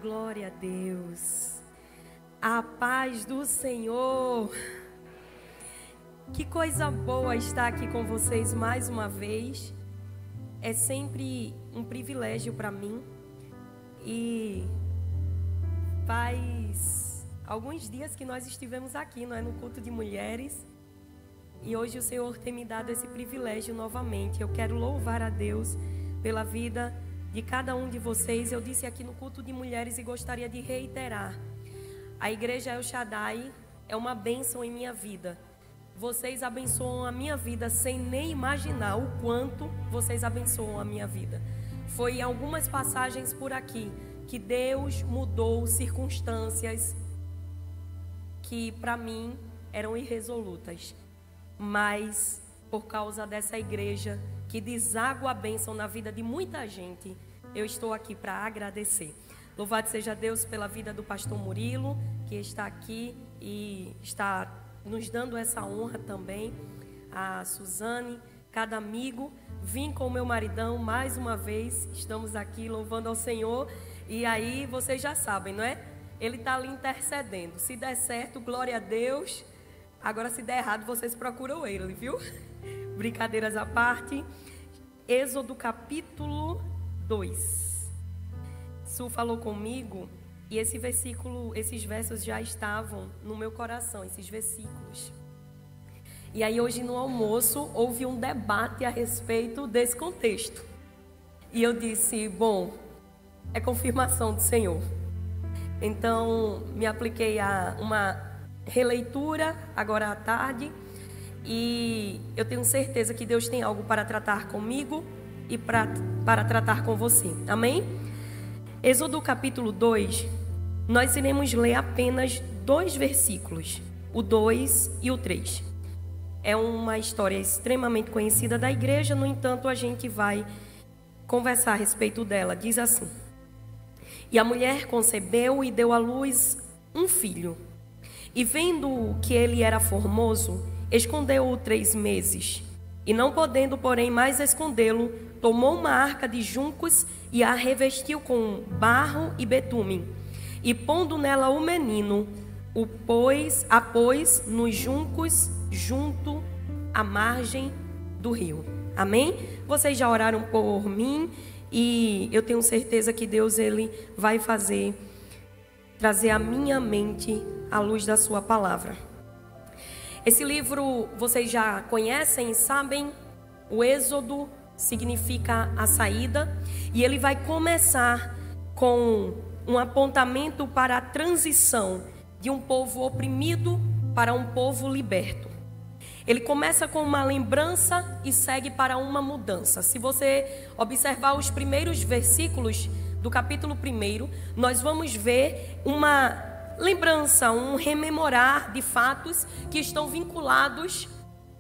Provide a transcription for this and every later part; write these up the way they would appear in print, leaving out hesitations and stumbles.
Glória a Deus. A paz do Senhor. Que coisa boa estar aqui com vocês mais uma vez. É sempre um privilégio para mim. E faz alguns dias que nós estivemos aqui, não é, no culto de mulheres. E hoje o Senhor tem me dado esse privilégio novamente. Eu quero louvar a Deus pela vida de cada um de vocês. Eu disse aqui no culto de mulheres e gostaria de reiterar. A igreja El Shaddai é uma bênção em minha vida. Vocês abençoam a minha vida sem nem imaginar o quanto vocês abençoam a minha vida. Foi em algumas passagens por aqui que Deus mudou circunstâncias que para mim eram irresolutas. Mas por causa dessa igreja que deságua a bênção na vida de muita gente, eu estou aqui para agradecer. Louvado seja Deus pela vida do pastor Murilo, que está aqui e está nos dando essa honra também. A Suzane, cada amigo. Vim com o meu maridão mais uma vez, estamos aqui louvando ao Senhor. E aí vocês já sabem, não é? Ele está ali intercedendo. Se der certo, glória a Deus. Agora se der errado, vocês procuram ele, viu? Brincadeiras à parte. Êxodo capítulo 2. Su falou comigo e esses versos já estavam no meu coração, esses versículos. E aí hoje no almoço houve um debate a respeito desse contexto. E eu disse, bom, é confirmação do Senhor. Então me apliquei a uma releitura agora à tarde. E eu tenho certeza que Deus tem algo para tratar comigo e para tratar com você. Amém? Êxodo capítulo 2, nós iremos ler apenas 2 versículos, o 2 e o 3. É uma história extremamente conhecida da igreja, no entanto a gente vai conversar a respeito dela. Diz assim: E a mulher concebeu e deu à luz um filho. E vendo que ele era formoso, escondeu-o 3 meses, e não podendo, porém, mais escondê-lo, tomou uma arca de juncos e a revestiu com barro e betume, e pondo nela o menino, a pôs nos juncos junto à margem do rio. Amém? Vocês já oraram por mim e eu tenho certeza que Deus ele vai trazer à minha mente a luz da sua palavra. Esse livro vocês já conhecem e sabem. O Êxodo significa a saída. E ele vai começar com um apontamento para a transição de um povo oprimido para um povo liberto. Ele começa com uma lembrança e segue para uma mudança. Se você observar os primeiros versículos do capítulo 1, nós vamos ver uma lembrança, um rememorar de fatos que estão vinculados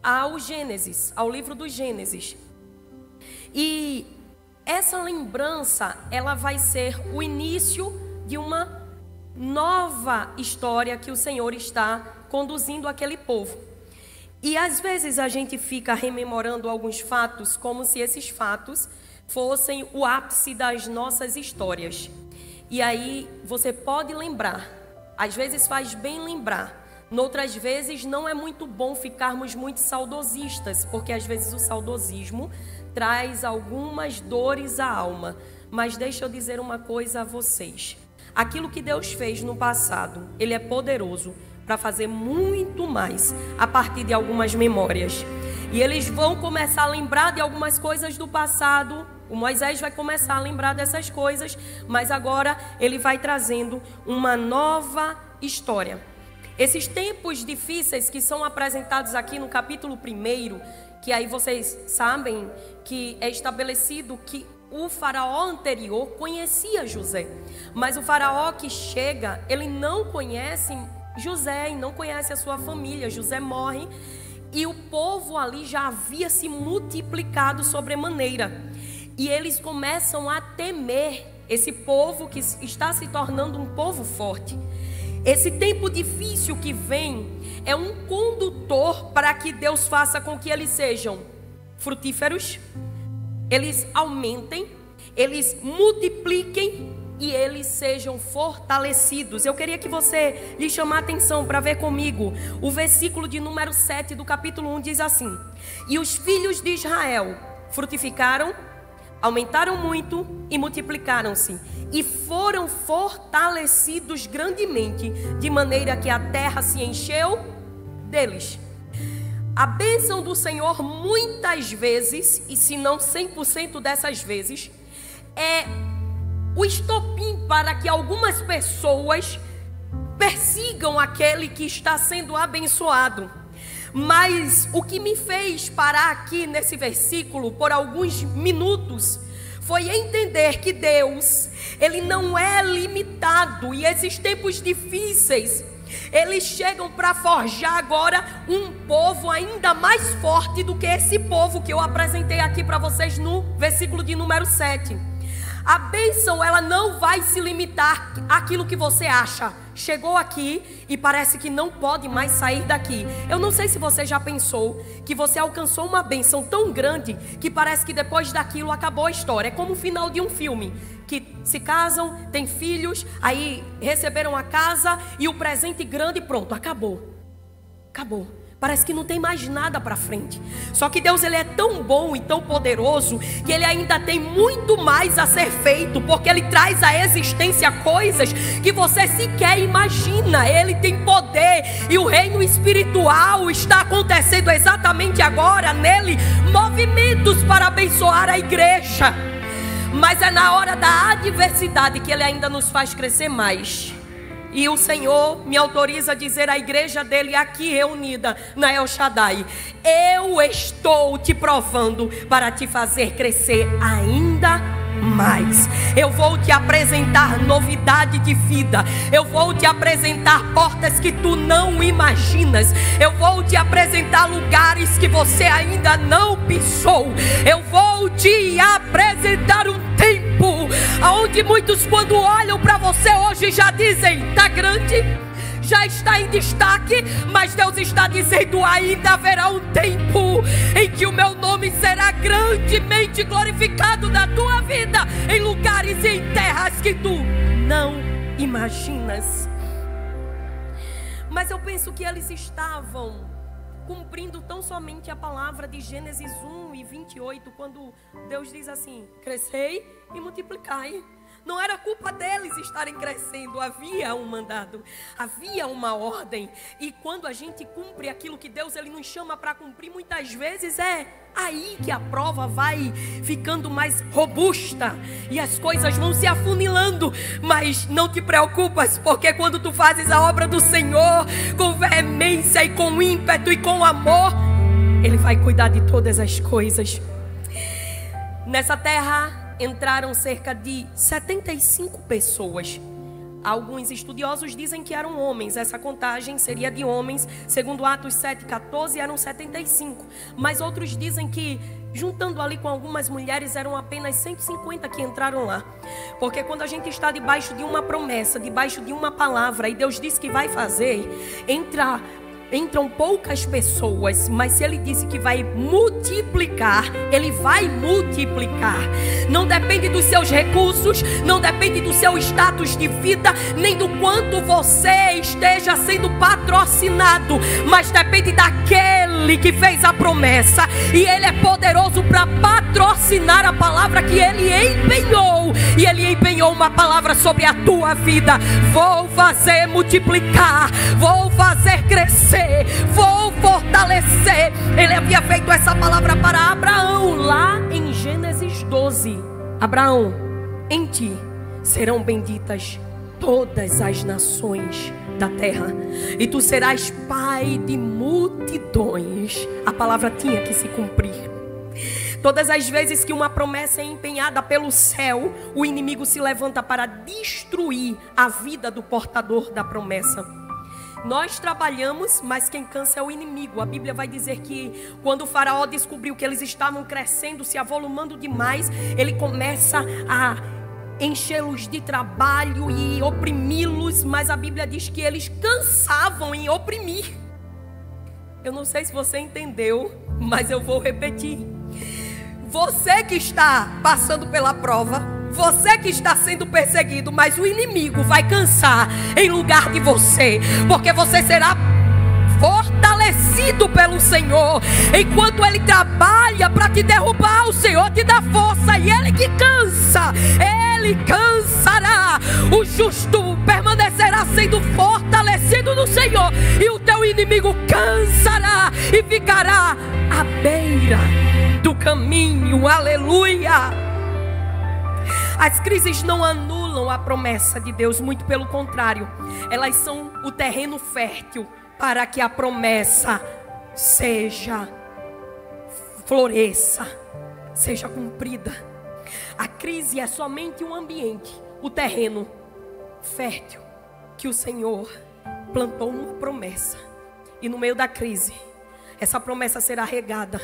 ao Gênesis, ao livro do Gênesis. E essa lembrança, ela vai ser o início de uma nova história que o Senhor está conduzindo aquele povo. E às vezes a gente fica rememorando alguns fatos como se esses fatos fossem o ápice das nossas histórias. E aí você pode lembrar. Às vezes faz bem lembrar, noutras vezes não é muito bom ficarmos muito saudosistas, porque às vezes o saudosismo traz algumas dores à alma. Mas deixa eu dizer uma coisa a vocês: aquilo que Deus fez no passado, Ele é poderoso para fazer muito mais a partir de algumas memórias. E eles vão começar a lembrar de algumas coisas do passado. O Moisés vai começar a lembrar dessas coisas, mas agora ele vai trazendo uma nova história. Esses tempos difíceis que são apresentados aqui no capítulo 1, que aí vocês sabem que é estabelecido que o faraó anterior conhecia José. Mas o faraó que chega, ele não conhece José e não conhece a sua família. José morre e o povo ali já havia se multiplicado sobremaneira. E eles começam a temer esse povo que está se tornando um povo forte. Esse tempo difícil que vem é um condutor para que Deus faça com que eles sejam frutíferos, eles aumentem, eles multipliquem e eles deles sejam fortalecidos. Eu queria que você lhe chamar a atenção para ver comigo. O versículo de número 7 do capítulo 1 diz assim: e os filhos de Israel frutificaram, aumentaram muito e multiplicaram-se, e foram fortalecidos grandemente, de maneira que a terra se encheu deles. A bênção do Senhor muitas vezes, e se não 100% dessas vezes, é o estopim para que algumas pessoas persigam aquele que está sendo abençoado. Mas o que me fez parar aqui nesse versículo por alguns minutos foi entender que Deus, Ele não é limitado, e esses tempos difíceis, eles chegam para forjar agora um povo ainda mais forte do que esse povo que eu apresentei aqui para vocês no versículo de número 7. A bênção, ela não vai se limitar àquilo que você acha. Chegou aqui e parece que não pode mais sair daqui. Eu não sei se você já pensou que você alcançou uma bênção tão grande que parece que depois daquilo acabou a história. É como o final de um filme, que se casam, têm filhos, aí receberam a casa e o presente grande, pronto, acabou. Acabou. Parece que não tem mais nada para frente. Só que Deus, Ele é tão bom e tão poderoso que Ele ainda tem muito mais a ser feito, porque Ele traz à existência coisas que você sequer imagina. Ele tem poder e o reino espiritual está acontecendo exatamente agora nele, movimentos para abençoar a igreja. Mas é na hora da adversidade que Ele ainda nos faz crescer mais. E o Senhor me autoriza a dizer à igreja dele aqui reunida na El Shaddai: eu estou te provando para te fazer crescer ainda mais. Eu vou te apresentar novidade de vida. Eu vou te apresentar portas que tu não imaginas. Eu vou te apresentar lugares que você ainda não pisou. Eu vou te apresentar um tempo onde muitos, quando olham para você hoje, já dizem: está grande, já está em destaque. Mas Deus está dizendo: ainda haverá um tempo em que o meu nome será grandemente glorificado na tua vida, em lugares e em terras que tu não imaginas. Mas eu penso que eles estavam cumprindo tão somente a palavra de Gênesis 1:28, quando Deus diz assim: crescei e multiplicai. Não era culpa deles estarem crescendo, havia um mandado, havia uma ordem. E quando a gente cumpre aquilo que Deus, Ele nos chama para cumprir, muitas vezes é aí que a prova vai ficando mais robusta e as coisas vão se afunilando. Mas não te preocupas, porque quando tu fazes a obra do Senhor com veemência e com ímpeto e com amor, Ele vai cuidar de todas as coisas. Nessa terra entraram cerca de 75 pessoas. Alguns estudiosos dizem que eram homens. Essa contagem seria de homens. Segundo Atos 7:14, eram 75. Mas outros dizem que, juntando ali com algumas mulheres, eram apenas 150 que entraram lá. Porque quando a gente está debaixo de uma promessa, debaixo de uma palavra, e Deus diz que vai fazer, entram poucas pessoas, mas se Ele disse que vai multiplicar, Ele vai multiplicar. Não depende dos seus recursos, não depende do seu status de vida, nem do quanto você esteja sendo patrocinado, mas depende daquele que fez a promessa, e Ele é poderoso para patrocinar a palavra que Ele empenhou. E Ele empenhou uma palavra sobre a tua vida: vou fazer multiplicar, vou fazer crescer, vou fortalecer. Ele havia feito essa palavra para Abraão lá em Gênesis 12: Abraão, em ti serão benditas todas as nações da terra, e tu serás pai de multidões. A palavra tinha que se cumprir. Todas as vezes que uma promessa é empenhada pelo céu, o inimigo se levanta para destruir a vida do portador da promessa. Nós trabalhamos, mas quem cansa é o inimigo. A Bíblia vai dizer que quando o faraó descobriu que eles estavam crescendo, se avolumando demais, ele começa a enchê-los de trabalho e oprimi-los. Mas a Bíblia diz que eles cansavam em oprimir. Eu não sei se você entendeu, mas eu vou repetir. Você que está passando pela prova, Você que está sendo perseguido, mas o inimigo vai cansar em lugar de você, porque você será fortalecido pelo Senhor. Enquanto Ele trabalha para te derrubar, o Senhor te dá força. E Ele que cansa, Ele cansará. O justo permanecerá sendo fortalecido no Senhor, e o teu inimigo cansará e ficará à beira do caminho. Aleluia. As crises não anulam a promessa de Deus, muito pelo contrário, elas são o terreno fértil para que a promessa floresça, seja cumprida. A crise é somente um ambiente, o terreno fértil que o Senhor plantou uma promessa, e no meio da crise essa promessa será regada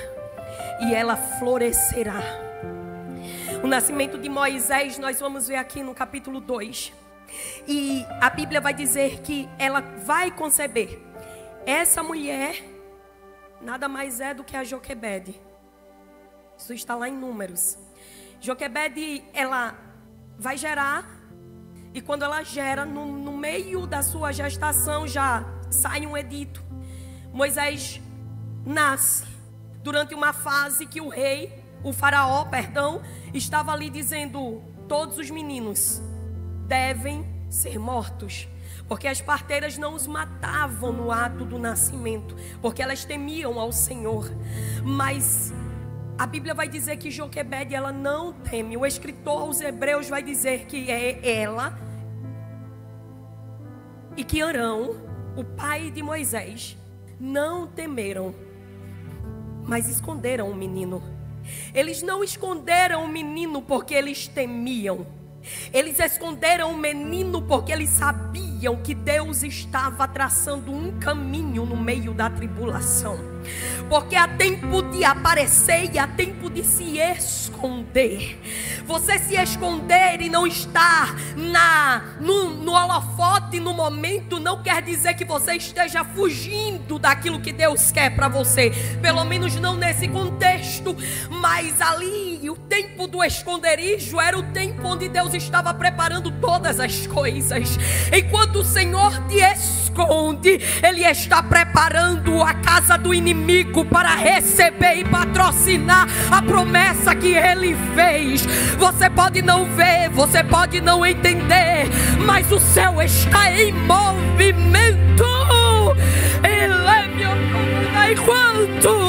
e ela florescerá. O nascimento de Moisés nós vamos ver aqui no capítulo 2. E a Bíblia vai dizer que ela vai conceber. Essa mulher nada mais é do que a Joquebede. Isso está lá em Números. Joquebede, ela vai gerar. E quando ela gera, no meio da sua gestação já sai um edito. Moisés nasce durante uma fase que o faraó, estava ali dizendo: todos os meninos devem ser mortos, porque as parteiras não os matavam no ato do nascimento, porque elas temiam ao Senhor. Mas a Bíblia vai dizer que Joquebede, ela não teme. O escritor aos Hebreus vai dizer que é ela e que Arão, o pai de Moisés, não temeram, mas esconderam o menino. Eles não esconderam o menino porque eles temiam. Eles esconderam o menino porque eles sabiam que Deus estava traçando um caminho no meio da tribulação. Porque há tempo de aparecer e há tempo de se esconder. Você se esconder e não estar no holofote no momento não quer dizer que você esteja fugindo daquilo que Deus quer para você. Pelo menos não nesse contexto. Mas ali, o tempo do esconderijo era o tempo onde Deus estava preparando todas as coisas. Enquanto o Senhor te esconde, Ele está preparando a casa do inimigo para receber e patrocinar a promessa que Ele fez. Você pode não ver, você pode não entender, mas o céu está em movimento. Enquanto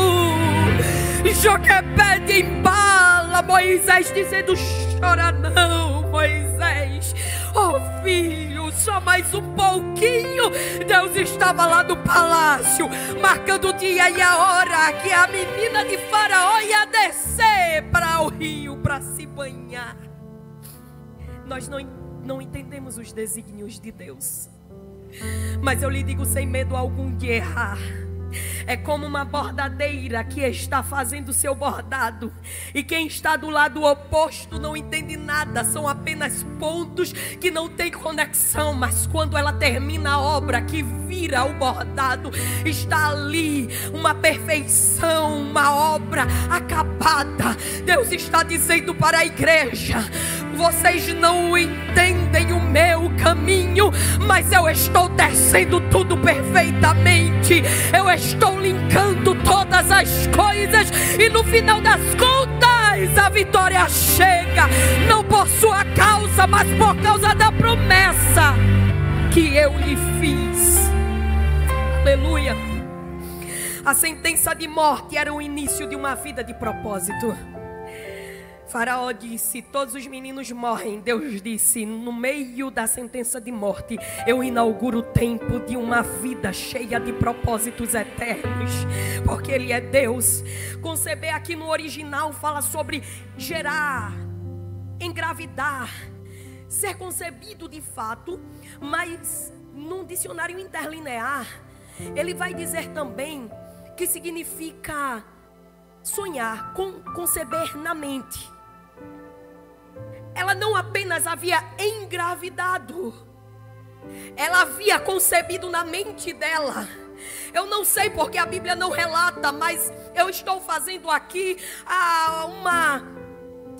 Joquebede embala Moisés, dizendo: chora não, Moisés, oh filho, só mais um pouquinho. Deus estava lá no palácio, marcando o dia e a hora que a menina de Faraó ia descer para o rio para se banhar. Nós não entendemos os desígnios de Deus, mas eu lhe digo sem medo algum de errar. É como uma bordadeira que está fazendo seu bordado, e quem está do lado oposto não entende nada. São apenas pontos que não têm conexão, mas quando ela termina a obra que vira o bordado, está ali uma perfeição, uma obra acabada. Deus está dizendo para a igreja: vocês não entendem o meu caminho, mas eu estou tecendo tudo perfeitamente. Eu estou linkando todas as coisas, e no final das contas a vitória chega, não por sua causa, mas por causa da promessa que eu lhe fiz. Aleluia. A sentença de morte era o início de uma vida de propósito. Faraó disse: todos os meninos morrem. Deus disse: no meio da sentença de morte, eu inauguro o tempo de uma vida cheia de propósitos eternos, porque Ele é Deus. Conceber aqui no original fala sobre gerar, engravidar, ser concebido de fato, mas num dicionário interlinear, ele vai dizer também que significa sonhar, conceber na mente. Ela não apenas havia engravidado, ela havia concebido na mente dela. Eu não sei porque a Bíblia não relata, mas eu estou fazendo aqui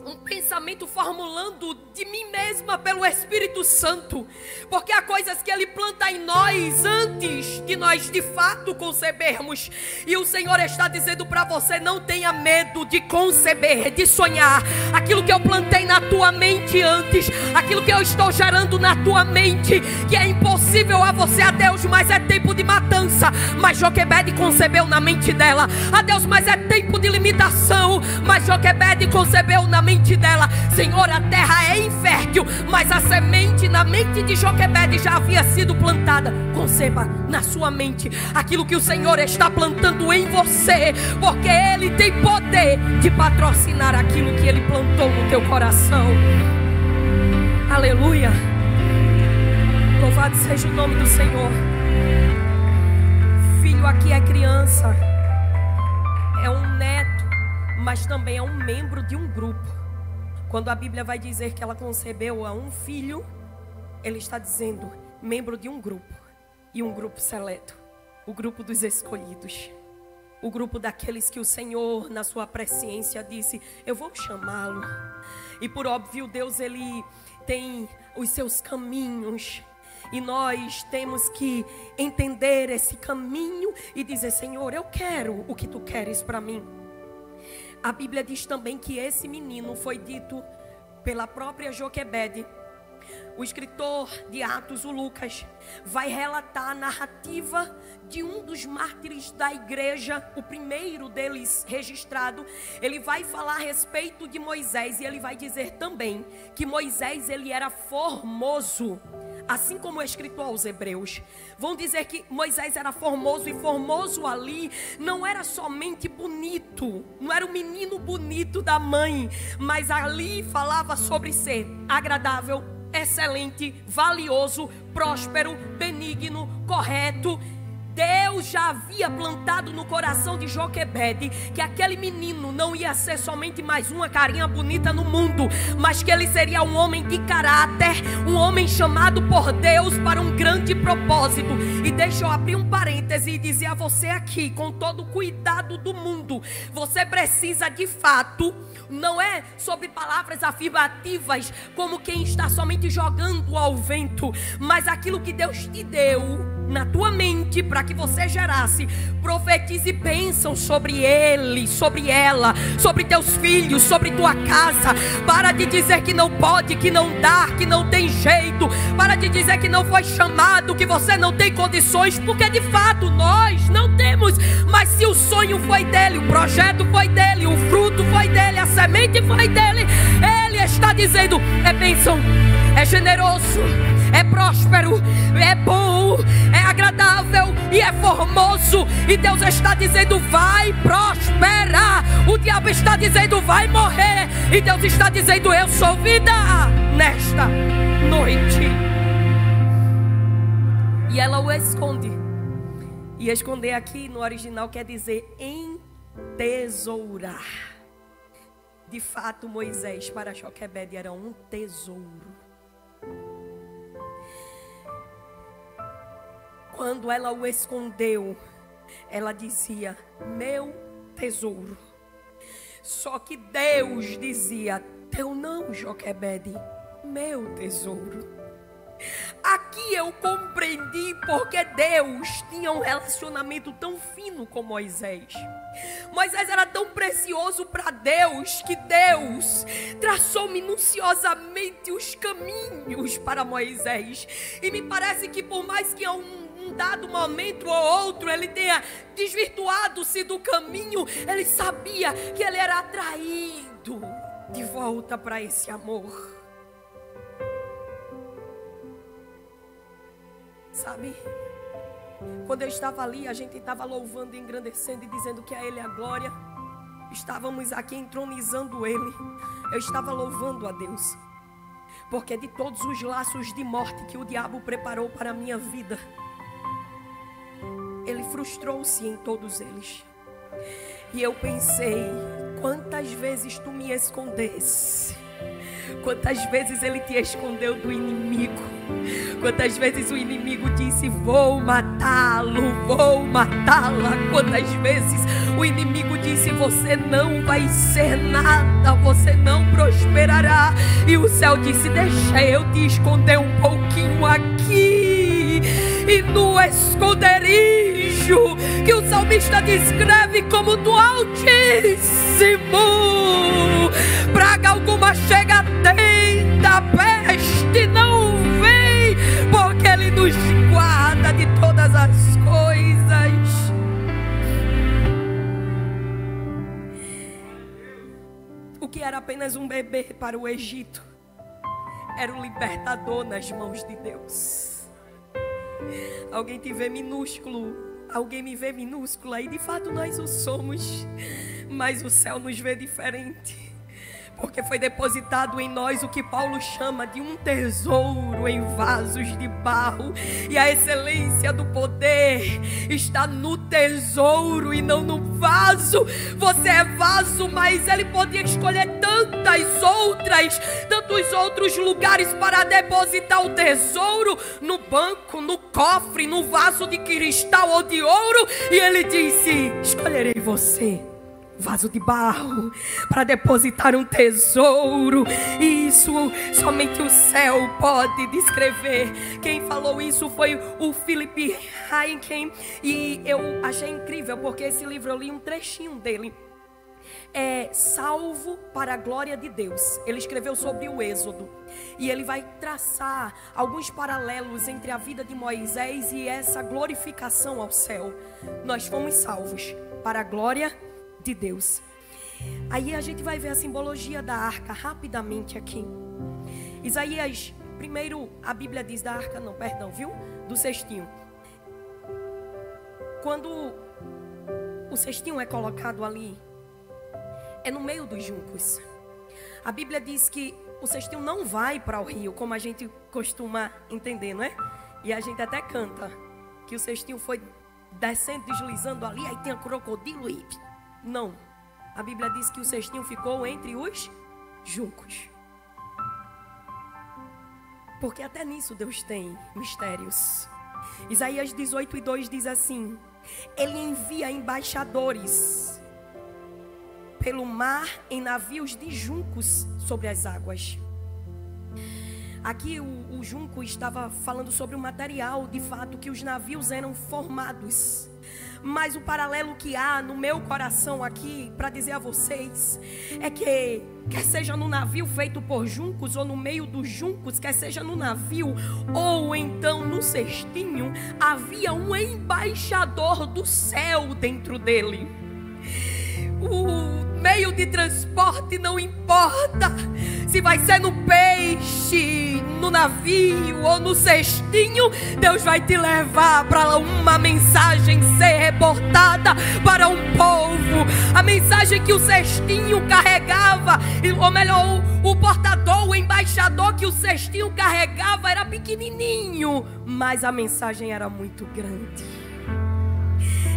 um pensamento formulando de mim mesma pelo Espírito Santo, porque há coisas que Ele planta em nós antes de nós de fato concebermos, e o Senhor está dizendo para você: não tenha medo de conceber, de sonhar aquilo que eu plantei na tua mente antes, aquilo que eu estou gerando na tua mente, que é impossível a você, a Deus, mas é tempo de matança. Mas Joquebede concebeu na mente dela: a Deus, mas é tempo de limitação. Mas Joquebede concebeu na mente dela: Senhor, a terra é infértil, mas a semente na mente de Joquebede já havia sido plantada. Conceba na sua mente aquilo que o Senhor está plantando em você, porque Ele tem poder de patrocinar aquilo que Ele plantou no teu coração. Aleluia. Louvado seja o nome do Senhor. Filho aqui é criança, é um neto, mas também é um membro de um grupo. Quando a Bíblia vai dizer que ela concebeu a um filho, Ele está dizendo membro de um grupo, e um grupo seleto, o grupo dos escolhidos, o grupo daqueles que o Senhor, na sua presciência, disse: eu vou chamá-lo. E por óbvio, Deus, Ele tem os seus caminhos, e nós temos que entender esse caminho e dizer: Senhor, eu quero o que tu queres para mim. A Bíblia diz também que esse menino foi dito pela própria Joquebede. O escritor de Atos, o Lucas, vai relatar a narrativa de um dos mártires da igreja, o primeiro deles registrado. Ele vai falar a respeito de Moisés, e ele vai dizer também que Moisés, ele era formoso, assim como o escritor aos Hebreus. Vão dizer que Moisés era formoso, e formoso ali não era somente bonito, não era o menino bonito da mãe, mas ali falava sobre ser agradável, excelente, valioso, próspero, benigno, correto. Deus já havia plantado no coração de Joquebede que aquele menino não ia ser somente mais uma carinha bonita no mundo, mas que ele seria um homem de caráter, um homem chamado por Deus para um grande propósito. E deixa eu abrir um parêntese e dizer a você aqui, com todo o cuidado do mundo, você precisa de fato, não é sobre palavras afirmativas como quem está somente jogando ao vento, mas aquilo que Deus te deu na tua mente para que você gerasse. Profetize bênção sobre ele, sobre ela, sobre teus filhos, sobre tua casa. Para de dizer que não pode, que não dá, que não tem jeito. Para de dizer que não foi chamado, que você não tem condições, porque de fato nós não temos. Mas se o sonho foi dele, o projeto foi dele, o fruto foi dele, a semente foi dele, ele está dizendo: é bênção, é generoso, é próspero, é bom, é agradável e é formoso. E Deus está dizendo: vai prosperar. O diabo está dizendo: vai morrer. E Deus está dizendo: eu sou vida nesta noite. E ela o esconde. E esconder aqui no original quer dizer entesourar. De fato, Moisés para Joquebede era um tesouro. Quando ela o escondeu, ela dizia: meu tesouro. Só que Deus dizia: teu não, Joquebede, meu tesouro. Aqui eu compreendi porque Deus tinha um relacionamento tão fino com Moisés. Moisés era tão precioso para Deus que Deus traçou minuciosamente os caminhos para Moisés. E me parece que por mais que um dado momento ou outro ele tenha desvirtuado-se do caminho, ele sabia que ele era atraído de volta para esse amor. Sabe, quando eu estava ali, a gente estava louvando, engrandecendo e dizendo que a Ele é a glória. Estávamos aqui entronizando Ele. Eu estava louvando a Deus, porque de todos os laços de morte que o diabo preparou para a minha vida, Ele frustrou-se em todos eles. E eu pensei: quantas vezes tu me escondesse, quantas vezes ele te escondeu do inimigo, Quantas vezes o inimigo disse: vou matá-lo, vou matá-la. Quantas vezes o inimigo disse: você não vai ser nada, você não prosperará. E o céu disse: deixa eu te esconder um pouquinho aqui. E no esconderijo, que o salmista descreve como do Altíssimo, praga alguma chega, tenta, peste não vem, porque Ele nos guarda de todas as coisas. O que era apenas um bebê para o Egito era um libertador nas mãos de Deus. Alguém te vê minúsculo, alguém me vê minúscula, e de fato nós o somos, mas o céu nos vê diferente, porque foi depositado em nós o que Paulo chama de um tesouro em vasos de barro. E a excelência do poder está no tesouro e não no vaso. Você é vaso, mas Ele podia escolher tantos outros lugares para depositar o tesouro, no banco, no cofre, no vaso de cristal ou de ouro. E Ele disse: escolherei você, vaso de barro, para depositar um tesouro. E isso somente o céu pode descrever. Quem falou isso foi o Philip Heineken. E eu achei incrível, porque esse livro eu li um trechinho dele. É Salvo para a Glória de Deus. Ele escreveu sobre o Êxodo, e ele vai traçar alguns paralelos entre a vida de Moisés e essa glorificação ao céu. Nós fomos salvos para a glória de Deus. Aí a gente vai ver a simbologia da arca rapidamente aqui. Isaías, primeiro a Bíblia diz da arca, não, perdão, viu? Do cestinho. Quando o cestinho é colocado ali, é no meio dos juncos. A Bíblia diz que o cestinho não vai para o rio, como a gente costuma entender, não é? E a gente até canta que o cestinho foi descendo, deslizando ali, aí tem um crocodilo e... Não, a Bíblia diz que o cestinho ficou entre os juncos. Porque até nisso Deus tem mistérios. Isaías 18:2 diz assim: Ele envia embaixadores pelo mar em navios de juncos sobre as águas. Aqui o junco estava falando sobre o material, de fato, que os navios eram formados. Mas o paralelo que há no meu coração aqui, para dizer a vocês, é que, quer seja no navio feito por juncos, ou no meio dos juncos, quer seja no navio, ou então no cestinho, havia um embaixador do céu dentro dele. O meio de transporte não importa se vai ser no peixe, no navio ou no cestinho. Deus vai te levar para uma mensagem ser reportada para um povo. A mensagem que o cestinho carregava, ou melhor, o portador, o embaixador que o cestinho carregava era pequenininho, mas a mensagem era muito grande.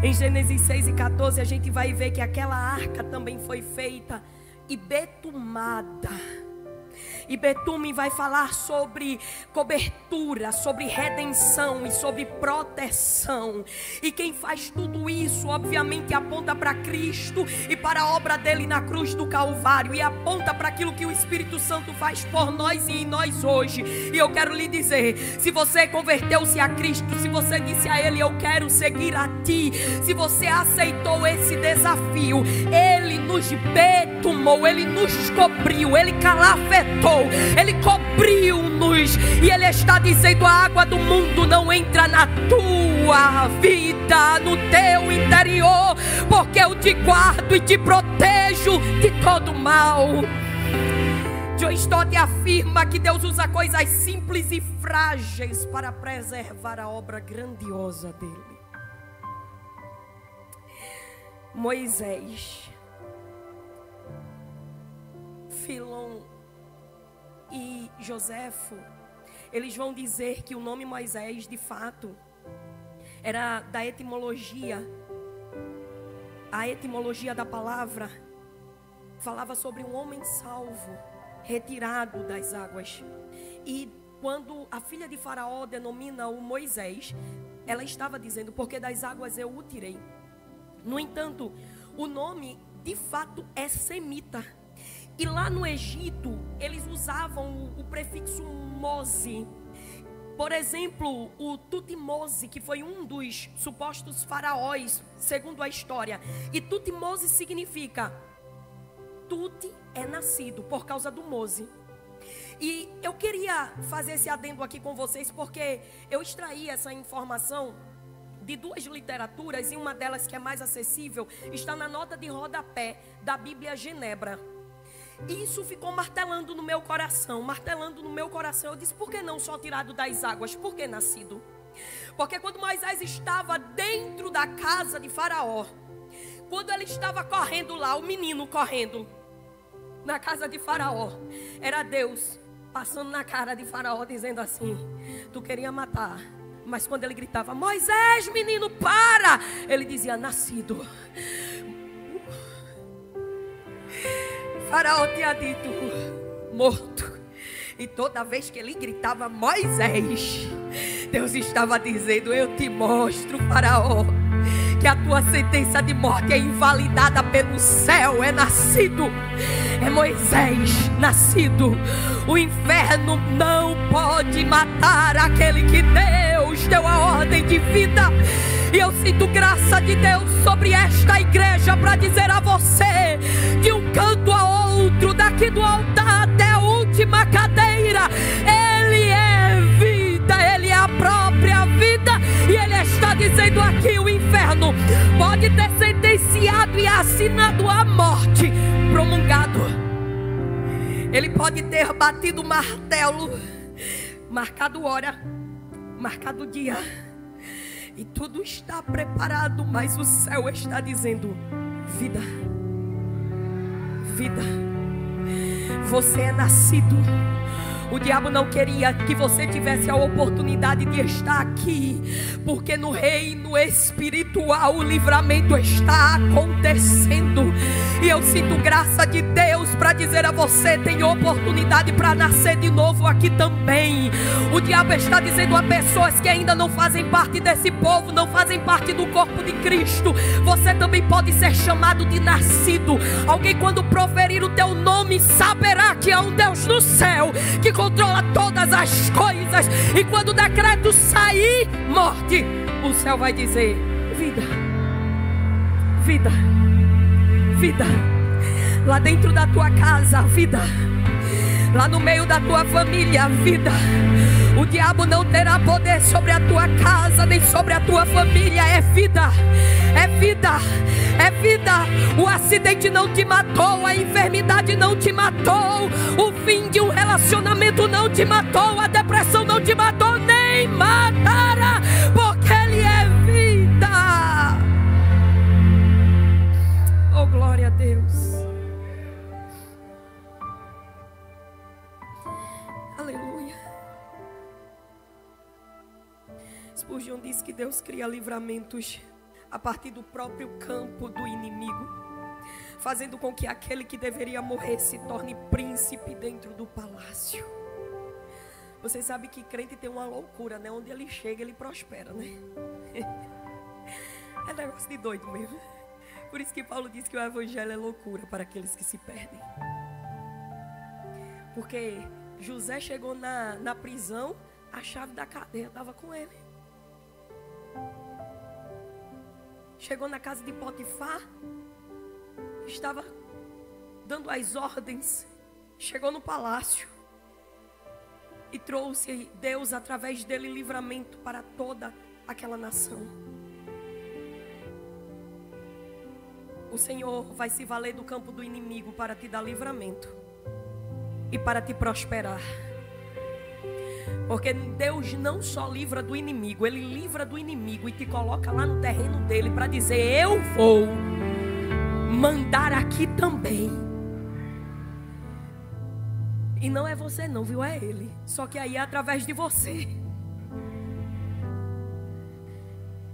Em Gênesis 6:14 a gente vai ver que aquela arca também foi feita e betumada. E betume vai falar sobre cobertura, sobre redenção e sobre proteção. E quem faz tudo isso, obviamente, aponta para Cristo e para a obra dele na cruz do Calvário. E aponta para aquilo que o Espírito Santo faz por nós e em nós hoje. E eu quero lhe dizer, se você converteu-se a Cristo, se você disse a Ele, eu quero seguir a Ti, se você aceitou esse desafio, Ele nos betumou, Ele nos cobriu, Ele calafetou, Ele cobriu-nos. E Ele está dizendo: a água do mundo não entra na tua vida, no teu interior, porque eu te guardo e te protejo de todo mal. John Stott afirma que Deus usa coisas simples e frágeis para preservar a obra grandiosa dele. Moisés, Filom e Joséfo, eles vão dizer que o nome Moisés, de fato, era da etimologia. A etimologia da palavra falava sobre um homem salvo, retirado das águas. E quando a filha de Faraó denomina o Moisés, ela estava dizendo, porque das águas eu o tirei. No entanto, o nome de fato é semita. E lá no Egito, eles usavam o prefixo Mose. Por exemplo, o Tutmose, que foi um dos supostos faraós, segundo a história. E Tutmose significa, Tut é nascido, por causa do Mose. E eu queria fazer esse adendo aqui com vocês, porque eu extraí essa informação de duas literaturas, e uma delas que é mais acessível, está na nota de rodapé da Bíblia Genebra. E isso ficou martelando no meu coração. Eu disse, por que não só tirado das águas? Por que nascido? Porque quando Moisés estava dentro da casa de Faraó, quando ele estava correndo lá, o menino correndo na casa de Faraó, era Deus passando na cara de Faraó, dizendo assim, tu queria matar, mas quando ele gritava, Moisés, menino, para! Ele dizia, nascido. Faraó tinha dito, morto. E toda vez que ele gritava, Moisés, Deus estava dizendo, eu te mostro, Faraó, que a tua sentença de morte é invalidada pelo céu. É nascido, é Moisés nascido. O inferno não pode matar aquele que Deus deu a ordem de vida. E eu sinto graça de Deus sobre esta igreja para dizer a você, de um canto a outro, daqui do altar até a última cadeira, Ele é vida, Ele é a própria vida. E Ele está dizendo aqui, o inferno pode ter sentenciado e assinado a morte, promulgado. Ele pode ter batido o martelo, marcado hora, marcado dia, e tudo está preparado, mas o céu está dizendo, vida, vida, você é nascido. O diabo não queria que você tivesse a oportunidade de estar aqui, porque no reino espiritual o livramento está acontecendo. E eu sinto graça de Deus para dizer a você, tem oportunidade para nascer de novo aqui também. O diabo está dizendo a pessoas que ainda não fazem parte desse povo, não fazem parte do corpo de Cristo, você também pode ser chamado de nascido. Alguém, quando proferir o teu nome, saberá que há um Deus no céu que controla todas as coisas. E quando o decreto sair, morte, o céu vai dizer, vida, vida, vida. Lá dentro da tua casa, vida. Lá no meio da tua família, vida. O diabo não terá poder sobre a tua casa, nem sobre a tua família. É vida, é vida, é vida. O acidente não te matou, a enfermidade não te matou, o fim de um relacionamento não te matou, a depressão não te matou, nem matará, porque Ele é vida. Oh, glória a Deus. Aleluia. Spurgeon diz que Deus cria livramentos a partir do próprio campo do inimigo, fazendo com que aquele que deveria morrer se torne príncipe dentro do palácio. Você sabe que crente tem uma loucura, né? Onde ele chega, ele prospera, né? É negócio de doido mesmo. Por isso que Paulo diz que o evangelho é loucura para aqueles que se perdem. Porque José chegou na prisão, a chave da cadeia estava com ele. Chegou na casa de Potifar, estava dando as ordens. Chegou no palácio e trouxe Deus através dele livramento para toda aquela nação. O Senhor vai se valer do campo do inimigo para te dar livramento e para te prosperar. Porque Deus não só livra do inimigo, Ele livra do inimigo e te coloca lá no terreno dele para dizer, eu vou mandar aqui também. E não é você não, viu? É Ele. Só que aí é através de você.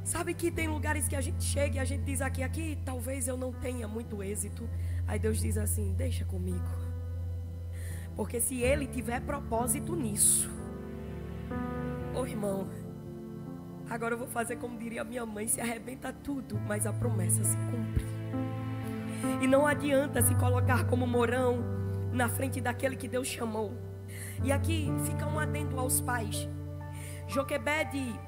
Sabe que tem lugares que a gente chega e a gente diz aqui talvez eu não tenha muito êxito. Aí Deus diz assim, deixa comigo. Porque se Ele tiver propósito nisso, Ô irmão, agora eu vou fazer como diria minha mãe: se arrebenta tudo, mas a promessa se cumpre. E não adianta se colocar como morão na frente daquele que Deus chamou. E aqui fica um adendo aos pais. Joquebede,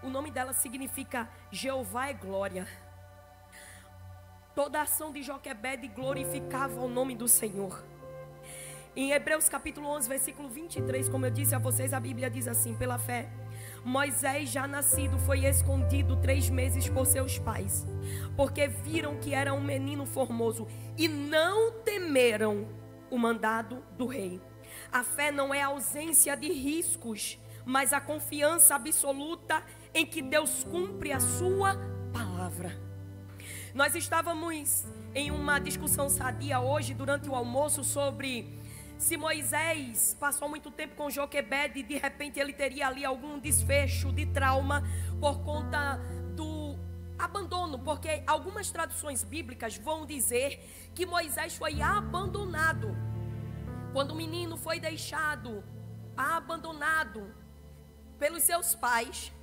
o nome dela significa Jeová é glória. Toda a ação de Joquebede glorificava o nome do Senhor. Em Hebreus capítulo 11, versículo 23, como eu disse a vocês, a Bíblia diz assim: pela fé, Moisés já nascido foi escondido 3 meses por seus pais, porque viram que era um menino formoso e não temeram o mandado do rei. A fé não é a ausência de riscos, mas a confiança absoluta em que Deus cumpre a sua palavra. Nós estávamos em uma discussão sadia hoje durante o almoço sobre se Moisés passou muito tempo com Joquebede e de repente ele teria ali algum desfecho de trauma por conta do abandono, porque algumas traduções bíblicas vão dizer que Moisés foi abandonado. Quando o menino foi deixado abandonado pelos seus pais.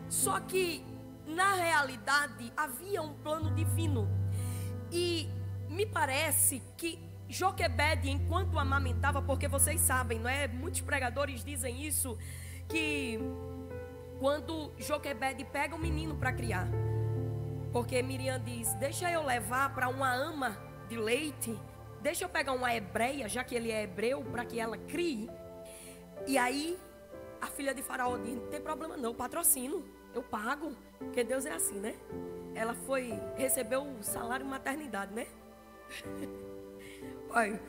Só que na realidade havia um plano divino. E me parece que Joquebede, enquanto amamentava, porque vocês sabem, não é? Muitos pregadores dizem isso, que quando Joquebede pega o menino para criar, porque Miriam diz: deixa eu levar para uma ama de leite, deixa eu pegar uma hebreia, já que ele é hebreu, para que ela crie. E aí a filha de Faraó diz: não tem problema não, eu patrocino, eu pago, porque Deus é assim, né? Ela recebeu o salário maternidade, né? Olha,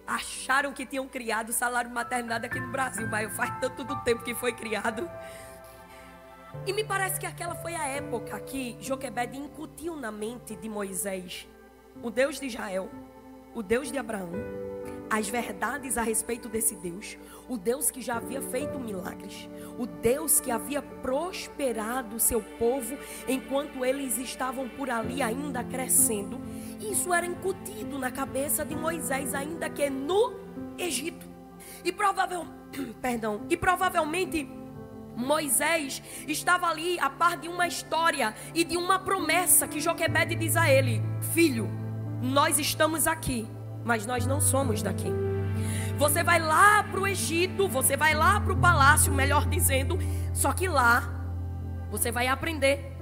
acharam que tinham criado o salário maternidade aqui no Brasil, mas faz tanto do tempo que foi criado. E me parece que aquela foi a época que Joquebede incutiu na mente de Moisés o Deus de Israel, o Deus de Abraão, as verdades a respeito desse Deus, o Deus que já havia feito milagres, o Deus que havia prosperado o seu povo enquanto eles estavam por ali ainda crescendo. Isso era incutido na cabeça de Moisés, ainda que no Egito. E provavelmente Moisés estava ali a par de uma história e de uma promessa que Joquebede diz a ele: filho, nós estamos aqui, mas nós não somos daqui. Você vai lá para o Egito, você vai lá para o palácio, melhor dizendo, só que lá você vai aprender,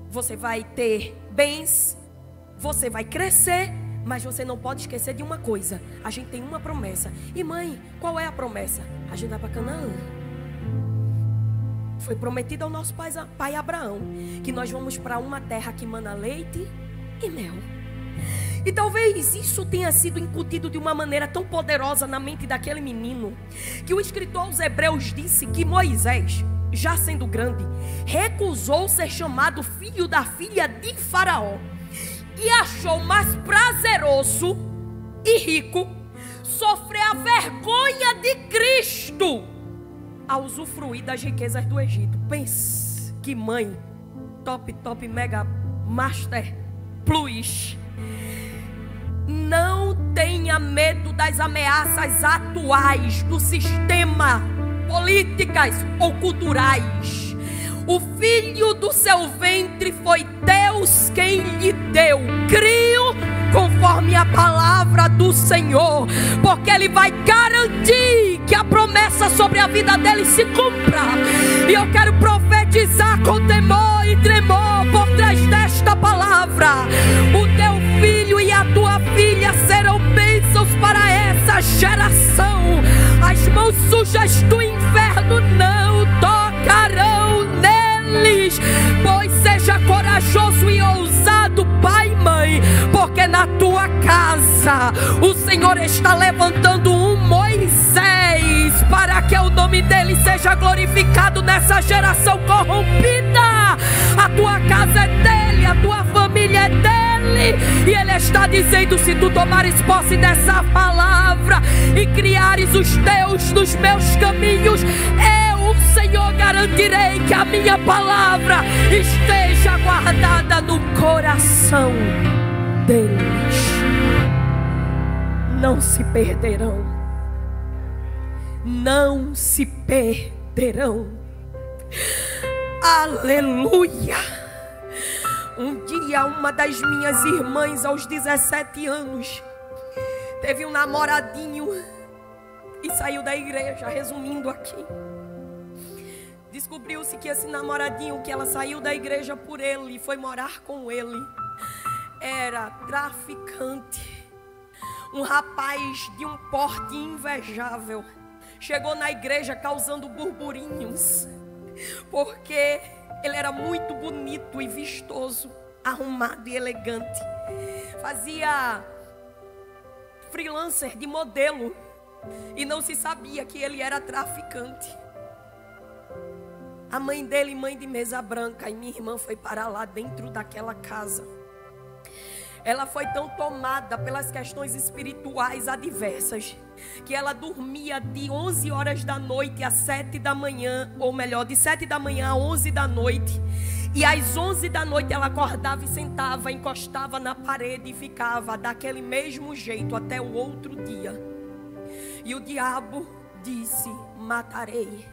você vai ter bens, você vai crescer, mas você não pode esquecer de uma coisa: a gente tem uma promessa. E mãe, qual é a promessa? A gente vai para Canaã. Foi prometido ao nosso pai Abraão que nós vamos para uma terra que mana leite e mel. E talvez isso tenha sido incutido de uma maneira tão poderosa na mente daquele menino, que o escritor aos Hebreus disse que Moisés, já sendo grande, recusou ser chamado filho da filha de Faraó e achou mais prazeroso e rico sofrer a vergonha de Cristo a usufruir das riquezas do Egito. Pense, que mãe top, mega, master, plus. Não tenha medo das ameaças atuais do sistema, políticas ou culturais. O filho do seu ventre foi Deus quem lhe deu. Crio conforme a palavra do Senhor, porque Ele vai garantir que a promessa sobre a vida dele se cumpra. E eu quero profetizar com temor e tremor por trás desta palavra: o teu filho e a tua filha serão bênçãos para essa geração. As mãos sujas do inferno não tocarão neles. Pois seja corajoso e ousado, pai e mãe, porque na tua casa o Senhor está levantando um Moisés para que o nome dele seja glorificado nessa geração corrompida. A tua casa é dele, a tua família é dele, e ele está dizendo: se tu tomares posse dessa palavra e criares os teus nos meus caminhos, eu, o Senhor, garantirei que a minha palavra esteja guardada no coração deles. Não se perderão. não se perderão. Aleluia! Um dia, uma das minhas irmãs, aos 17 anos, teve um namoradinho e saiu da igreja. Resumindo aqui, descobriu-se que esse namoradinho, que ela saiu da igreja por ele e foi morar com ele, era traficante. Um rapaz de um porte invejável. Chegou na igreja causando burburinhos, porque ele era muito bonito e vistoso, arrumado e elegante. Fazia freelancer de modelo e não se sabia que ele era traficante. A mãe dele, mãe de mesa branca, e minha irmã foi parar lá dentro daquela casa. Ela foi tão tomada pelas questões espirituais adversas que ela dormia de 11 horas da noite às 7 da manhã, ou melhor, de 7 da manhã a 11 da noite. E às 11 da noite ela acordava e sentava, encostava na parede e ficava daquele mesmo jeito até o outro dia. E o diabo disse: matarei.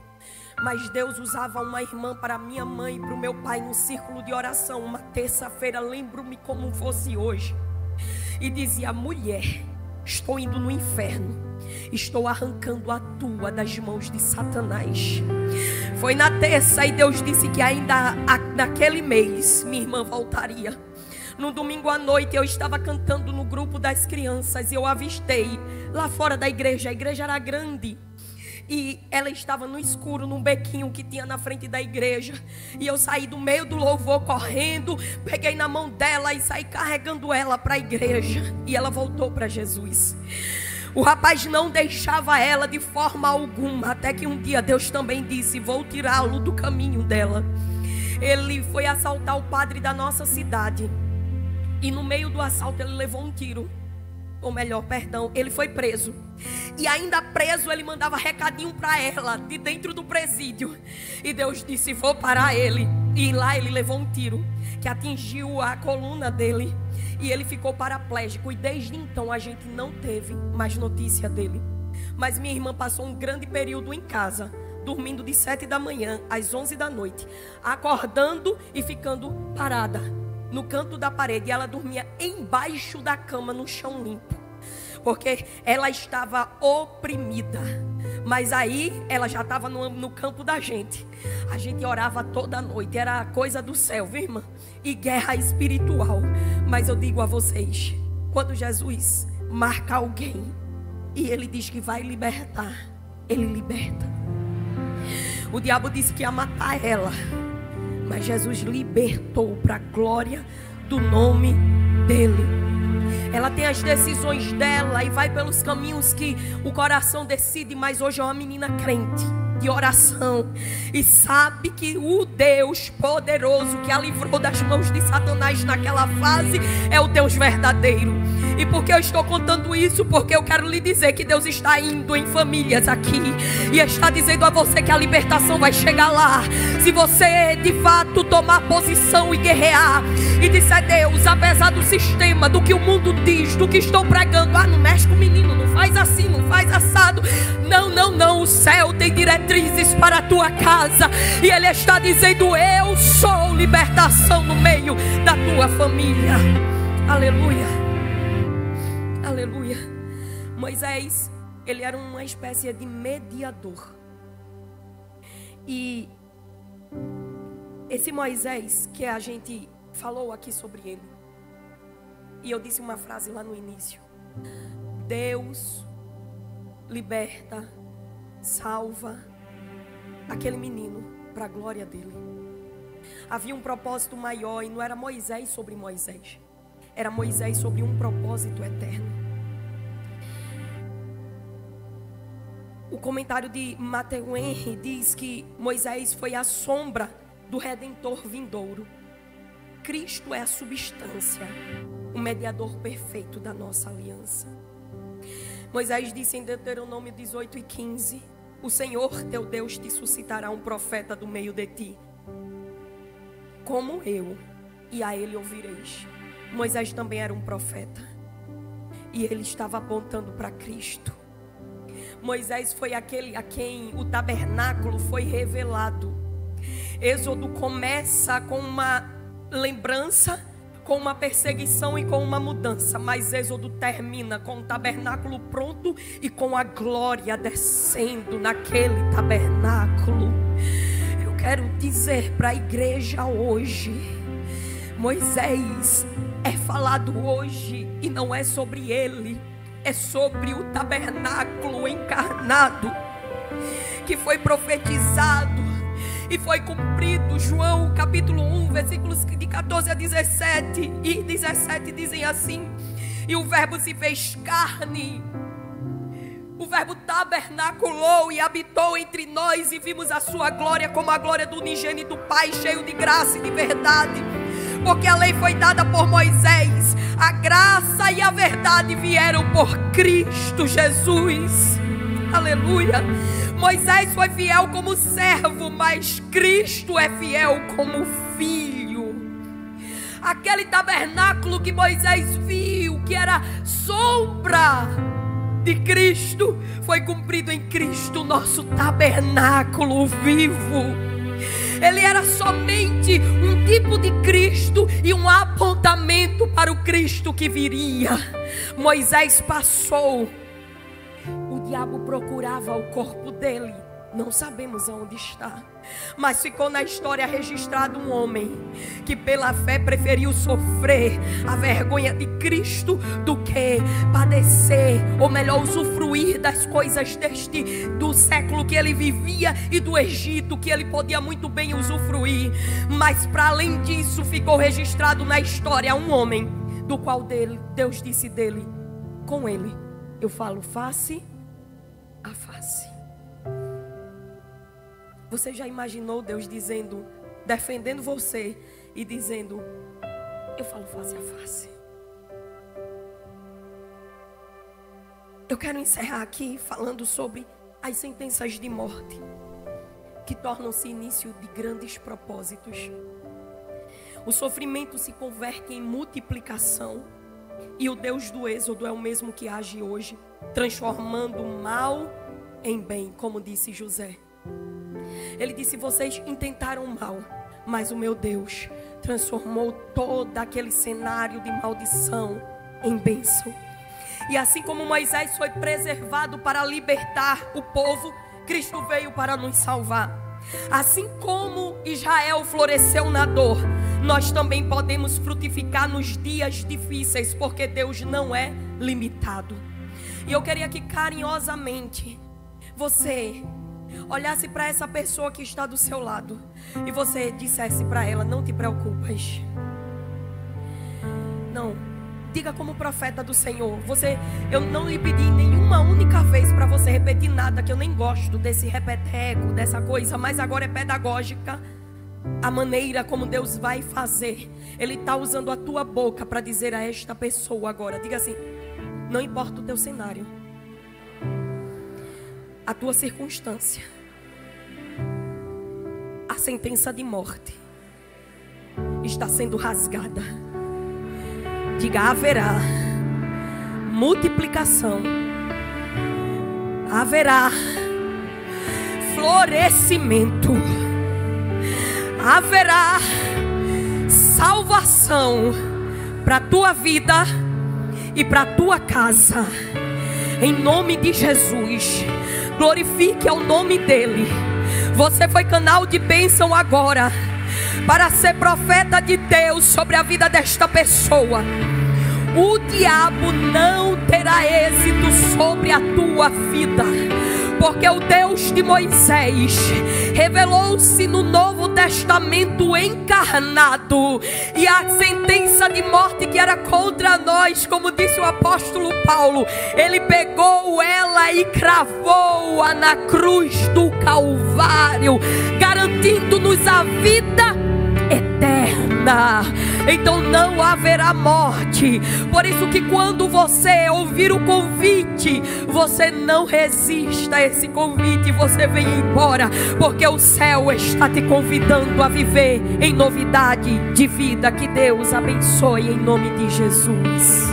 Mas Deus usava uma irmã para minha mãe e para o meu pai no círculo de oração, uma terça-feira, lembro-me como fosse hoje. E dizia: mulher, estou indo no inferno, estou arrancando a tua das mãos de Satanás. Foi na terça e Deus disse que ainda naquele mês minha irmã voltaria. No domingo à noite eu estava cantando no grupo das crianças e eu avistei lá fora da igreja. A igreja era grande e ela estava no escuro, num bequinho que tinha na frente da igreja. E eu saí do meio do louvor correndo, peguei na mão dela e saí carregando ela para a igreja. E ela voltou para Jesus. O rapaz não deixava ela de forma alguma, até que um dia Deus também disse: vou tirá-lo do caminho dela. Ele foi assaltar o padre da nossa cidade e no meio do assalto ele levou um tiro. Ou melhor, perdão, ele foi preso. E ainda preso ele mandava recadinho para ela de dentro do presídio. E Deus disse: vou parar ele. E lá ele levou um tiro que atingiu a coluna dele e ele ficou paraplégico. E desde então a gente não teve mais notícia dele. Mas minha irmã passou um grande período em casa, dormindo de 7 da manhã às 11 da noite, acordando e ficando parada no canto da parede. E ela dormia embaixo da cama, no chão limpo, porque ela estava oprimida. Mas aí ela já estava no campo da gente. A gente orava toda noite, era coisa do céu, viu, irmã? E guerra espiritual. Mas eu digo a vocês, quando Jesus marca alguém e ele diz que vai libertar, ele liberta. O diabo disse que ia matar ela, mas Jesus libertou para a glória do nome dele. Ela tem as decisões dela e vai pelos caminhos que o coração decide. Mas hoje é uma menina crente, de oração, e sabe que o Deus poderoso que a livrou das mãos de Satanás naquela fase é o Deus verdadeiro. E por que eu estou contando isso? Porque eu quero lhe dizer que Deus está indo em famílias aqui e está dizendo a você que a libertação vai chegar lá, se você de fato tomar posição e guerrear e disser: Deus, apesar do sistema, do que o mundo diz, do que estou pregando, não mexe com o menino, não faz assim, não faz assado. Não, não, não, o céu tem diretrizes para a tua casa e Ele está dizendo: eu sou libertação no meio da tua família. Aleluia. Aleluia. Moisés, ele era uma espécie de mediador. E esse Moisés que a gente falou aqui sobre ele, e eu disse uma frase lá no início: Deus liberta, salva aquele menino para a glória dele. Havia um propósito maior, e não era Moisés sobre Moisés, era Moisés sobre um propósito eterno. O comentário de Matthew Henry diz que Moisés foi a sombra do Redentor vindouro. Cristo é a substância, o mediador perfeito da nossa aliança. Moisés disse em Deuteronômio 18:15: o Senhor teu Deus te suscitará um profeta do meio de ti, como eu, e a ele ouvireis. Moisés também era um profeta, e ele estava apontando para Cristo. Moisés foi aquele a quem o tabernáculo foi revelado. Êxodo começa com uma lembrança, com uma perseguição e com uma mudança, mas Êxodo termina com o tabernáculo pronto e com a glória descendo naquele tabernáculo. Eu quero dizer para a igreja hoje, Moisés é falado hoje e não é sobre ele, é sobre o tabernáculo encarnado que foi profetizado e foi cumprido. João capítulo 1, versículos de 14 a 17 e 17 dizem assim: e o verbo se fez carne, o verbo tabernaculou e habitou entre nós, e vimos a sua glória como a glória do unigênito do Pai, cheio de graça e de verdade. Porque a lei foi dada por Moisés, a graça e a verdade vieram por Cristo Jesus. Aleluia. Moisés foi fiel como servo, mas Cristo é fiel como filho. Aquele tabernáculo que Moisés viu, que era sombra de Cristo, foi cumprido em Cristo, nosso tabernáculo vivo. Ele era somente um tipo de Cristo e um apontamento para o Cristo que viria. Moisés passou, o diabo procurava o corpo dele, não sabemos onde está, mas ficou na história registrado um homem que pela fé preferiu sofrer a vergonha de Cristo do que padecer, ou melhor, usufruir das coisas do século que ele vivia e do Egito que ele podia muito bem usufruir. Mas para além disso ficou registrado na história um homem do qual Deus disse dele: com ele eu falo face a face. Você já imaginou Deus dizendo, defendendo você e dizendo: eu falo face a face? Eu quero encerrar aqui falando sobre as sentenças de morte, que tornam-se início de grandes propósitos. O sofrimento se converte em multiplicação, e o Deus do Êxodo é o mesmo que age hoje, transformando o mal em bem, como disse José. Ele disse: vocês intentaram mal, mas o meu Deus transformou todo aquele cenário de maldição em bênção. E assim como Moisés foi preservado para libertar o povo, Cristo veio para nos salvar. Assim como Israel floresceu na dor, nós também podemos frutificar nos dias difíceis, porque Deus não é limitado. E eu queria que carinhosamente você olhasse para essa pessoa que está do seu lado e você dissesse para ela: não te preocupas. Não, diga como profeta do Senhor: eu não lhe pedi nenhuma única vez para você repetir nada, que eu nem gosto desse repeteco, dessa coisa, mas agora é pedagógica a maneira como Deus vai fazer. Ele está usando a tua boca para dizer a esta pessoa agora. Diga assim: não importa o teu cenário, a tua circunstância, a sentença de morte está sendo rasgada. Diga: haverá multiplicação, haverá florescimento, haverá salvação para a tua vida e para a tua casa, em nome de Jesus. Glorifique ao nome dele. Você foi canal de bênção agora para ser profeta de Deus sobre a vida desta pessoa. O diabo não terá êxito sobre a tua vida, porque o Deus de Moisés revelou-se no Novo Testamento encarnado, e a sentença de morte que era contra nós, como disse o apóstolo Paulo, ele pegou ela e cravou-a na cruz do Calvário, garantindo-nos a vida eterna. Então não haverá morte. Por isso que quando você ouvir o convite, você não resista a esse convite, você vem embora, porque o céu está te convidando a viver em novidade de vida. Que Deus abençoe em nome de Jesus.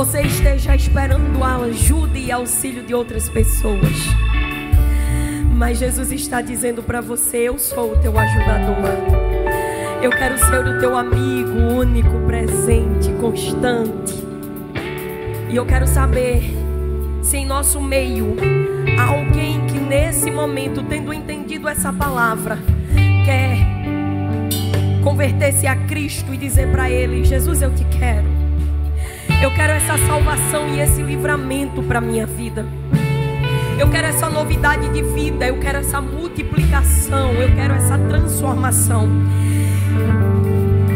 você esteja esperando a ajuda e auxílio de outras pessoas. Mas Jesus está dizendo para você: eu sou o teu ajudador. Eu quero ser o teu amigo único, presente, constante. E eu quero saber se em nosso meio há alguém que nesse momento, tendo entendido essa palavra, quer converter-se a Cristo e dizer para Ele: Jesus, eu te quero. Eu quero essa salvação e esse livramento para a minha vida. Eu quero essa novidade de vida. Eu quero essa multiplicação. Eu quero essa transformação.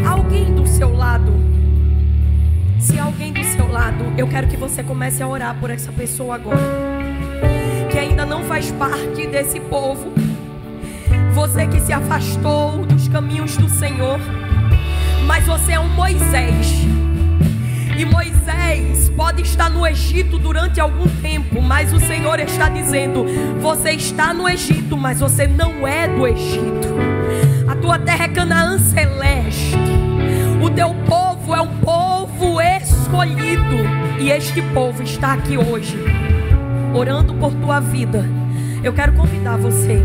Alguém do seu lado, se alguém do seu lado, eu quero que você comece a orar por essa pessoa agora, que ainda não faz parte desse povo. Você que se afastou dos caminhos do Senhor, mas você é um Moisés. E Moisés pode estar no Egito durante algum tempo, mas o Senhor está dizendo: você está no Egito, mas você não é do Egito. A tua terra é Canaã celeste. O teu povo é um povo escolhido. E este povo está aqui hoje, orando por tua vida. Eu quero convidar você.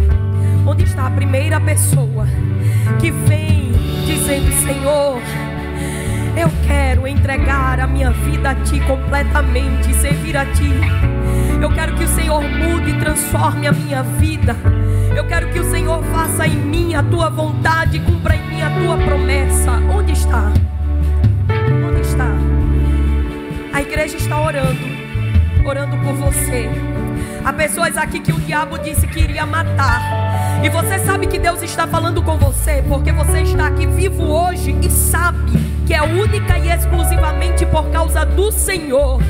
Onde está a primeira pessoa que vem dizendo: Senhor, eu quero entregar a minha vida a Ti completamente, servir a Ti. Eu quero que o Senhor mude e transforme a minha vida. Eu quero que o Senhor faça em mim a Tua vontade, cumpra em mim a Tua promessa. Onde está? Onde está? A igreja está orando por você. Há pessoas aqui que o diabo disse que iria matar. E você sabe que Deus está falando com você, porque você está aqui vivo hoje e sabe que é única e exclusivamente por causa do Senhor.